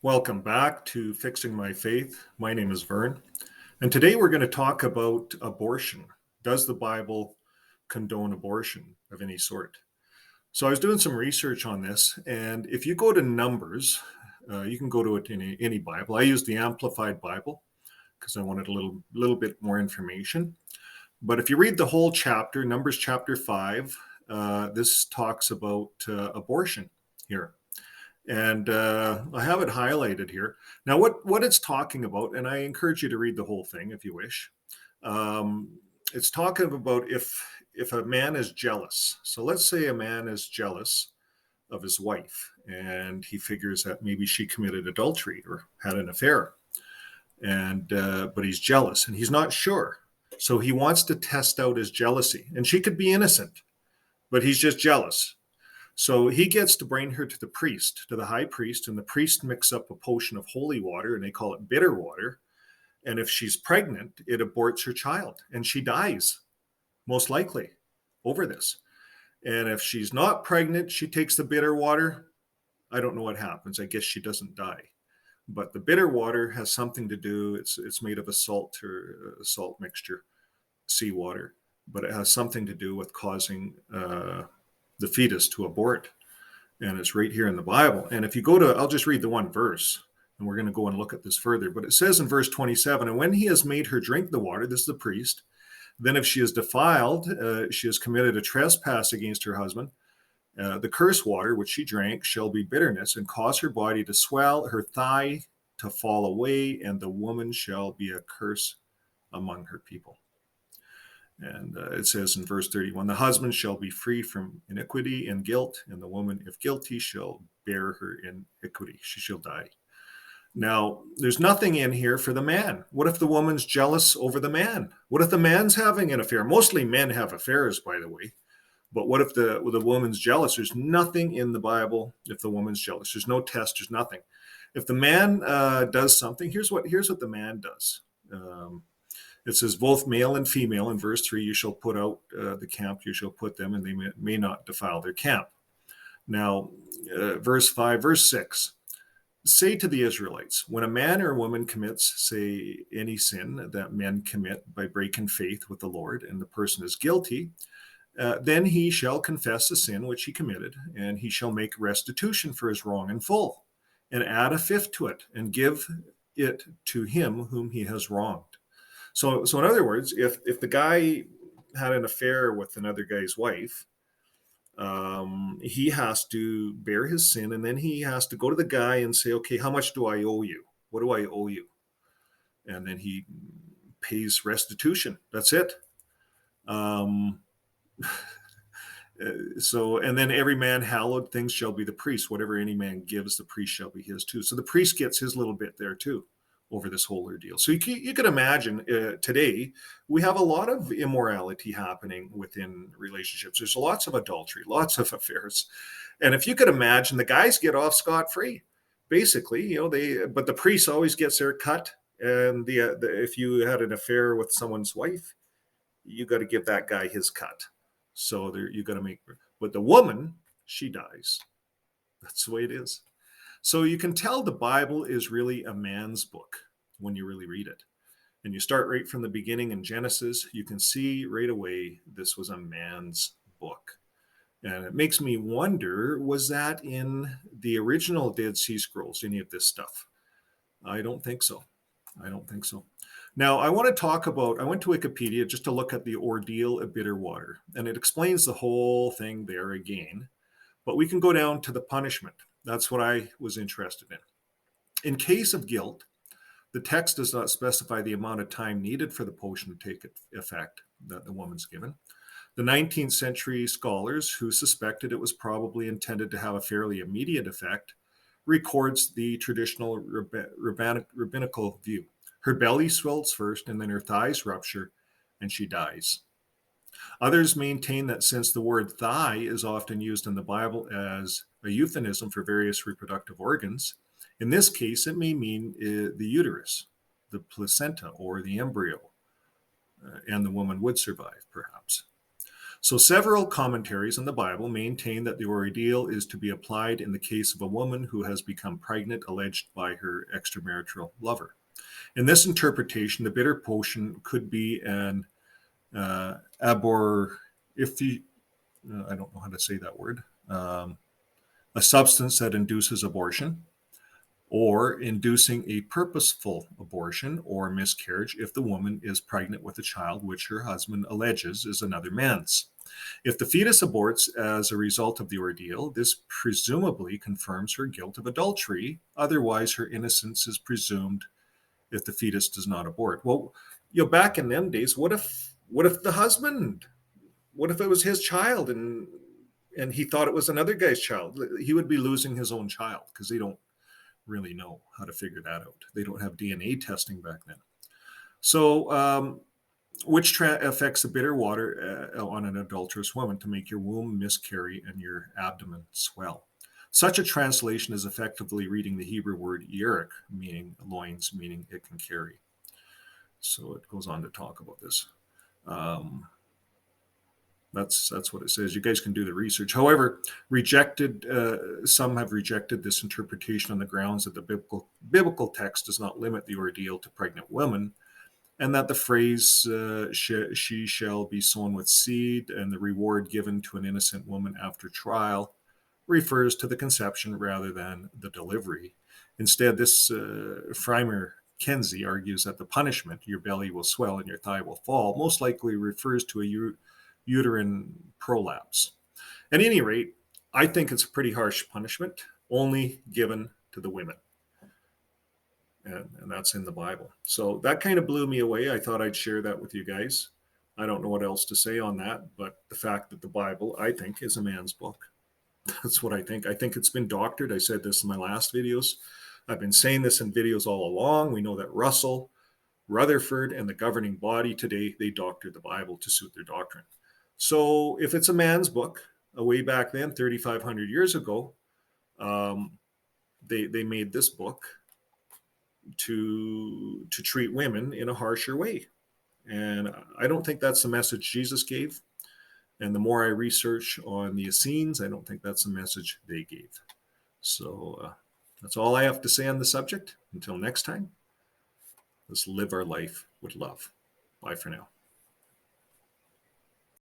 Welcome back to Fixing My Faith. My name is Vern, and today we're going to talk about abortion. Does the Bible condone abortion of any sort? So I was doing some research on this, and if you go to Numbers, you can go to it in any Bible. I use the Amplified Bible because I wanted a little bit more information. But if you read the whole chapter, Numbers chapter 5, this talks about abortion here. And I have it highlighted here. Now, what it's talking about, and I encourage you to read the whole thing if you wish. Um, it's talking about if a man is jealous. So let's say a man is jealous of his wife, and he figures that maybe she committed adultery or had an affair, and but he's jealous and he's not sure. So he wants to test out his jealousy, and she could be innocent, but he's just jealous. So he gets to bring her to the priest, to the high priest, and the priest mix up a potion of holy water, and they call it bitter water. And if she's pregnant, it aborts her child, and she dies, most likely, over this. And if she's not pregnant, she takes the bitter water. I don't know what happens. I guess she doesn't die. But the bitter water has something to do. It's made of a salt or a salt mixture, seawater, but it has something to do with causing the fetus to abort, and it's right here in the Bible. And if you go to, I'll just read the one verse, and we're going to go and look at this further. But it says in verse 27, and when he has made her drink the water, this is the priest, then if she is defiled, she has committed a trespass against her husband. The curse water which she drank shall be bitterness, and cause her body to swell, her thigh to fall away, and the woman shall be a curse among her people. And it says in verse 31, the husband shall be free from iniquity and guilt, and the woman, if guilty, shall bear her iniquity. She shall die. Now, there's nothing in here for the man. What if the woman's jealous over the man? What if the man's having an affair? Mostly men have affairs, by the way. But what if the woman's jealous? There's nothing in the Bible if the woman's jealous. There's no test. There's nothing. If the man does something, here's what the man does. It says, both male and female, in verse 3, you shall put out the camp, you shall put them, and they may not defile their camp. Now, verse 5, verse 6, say to the Israelites, when a man or a woman commits, say, any sin that men commit by breaking faith with the Lord, and the person is guilty, then he shall confess the sin which he committed, and he shall make restitution for his wrong in full, and add a fifth to it, and give it to him whom he has wronged. So in other words, if the guy had an affair with another guy's wife, he has to bear his sin, and then he has to go to the guy and say, okay, how much do I owe you? What do I owe you? And then he pays restitution. That's it. And then every man hallowed things shall be the priest. Whatever any man gives, the priest shall be his too. So the priest gets his little bit there too over this whole ordeal. So you can imagine today we have a lot of immorality happening within relationships. There's lots of adultery, lots of affairs, and if you could imagine, the guys get off scot-free, basically. But the priest always gets their cut, and if you had an affair with someone's wife, you got to give that guy his cut. So you got to make. But the woman, she dies. That's the way it is. So you can tell the Bible is really a man's book when you really read it. And you start right from the beginning in Genesis, you can see right away this was a man's book. And it makes me wonder, was that in the original Dead Sea Scrolls, any of this stuff? I don't think so. I don't think so. Now, I want to talk about, I went to Wikipedia just to look at the ordeal of bitter water, and it explains the whole thing there again. But we can go down to the punishment. That's what I was interested in. In case of guilt, the text does not specify the amount of time needed for the potion to take effect that the woman's given. The 19th century scholars who suspected it was probably intended to have a fairly immediate effect records the traditional rabbinical view. Her belly swells first, and then her thighs rupture, and she dies. Others maintain that since the word thigh is often used in the Bible as a euphemism for various reproductive organs, in this case it may mean the uterus, the placenta, or the embryo, and the woman would survive, perhaps. So several commentaries in the Bible maintain that the ordeal is to be applied in the case of a woman who has become pregnant alleged by her extramarital lover. In this interpretation, the bitter potion could be an if you, I don't know how to say that word, a substance that induces abortion, or inducing a purposeful abortion or miscarriage if the woman is pregnant with a child which her husband alleges is another man's. If the fetus aborts as a result of the ordeal, this presumably confirms her guilt of adultery. Otherwise, her innocence is presumed if the fetus does not abort. Well, back in them days, what if the husband, what if it was his child and he thought it was another guy's child? He would be losing his own child because they don't really know how to figure that out. They don't have DNA testing back then. So, which affects the bitter water on an adulterous woman to make your womb miscarry and your abdomen swell. Such a translation is effectively reading the Hebrew word yerek, meaning loins, meaning it can carry. So it goes on to talk about this. That's what it says. You guys can do the research. However, some have rejected this interpretation on the grounds that the biblical text does not limit the ordeal to pregnant women, and that the phrase she shall be sown with seed and the reward given to an innocent woman after trial refers to the conception rather than the delivery. Instead, this Frymer Kenzie argues that the punishment, your belly will swell and your thigh will fall, most likely refers to a uterine prolapse. At any rate, I think it's a pretty harsh punishment, only given to the women. And that's in the Bible. So that kind of blew me away. I thought I'd share that with you guys. I don't know what else to say on that, but the fact that the Bible, I think, is a man's book. That's what I think. I think it's been doctored. I said this in my last videos. I've been saying this in videos all along. We know that Russell, Rutherford, and the governing body today, they doctored the Bible to suit their doctrine. So if it's a man's book, way back then, 3,500 years ago, they made this book to treat women in a harsher way. And I don't think that's the message Jesus gave. And the more I research on the Essenes, I don't think that's the message they gave. So that's all I have to say on the subject. Until next time, let's live our life with love. Bye for now.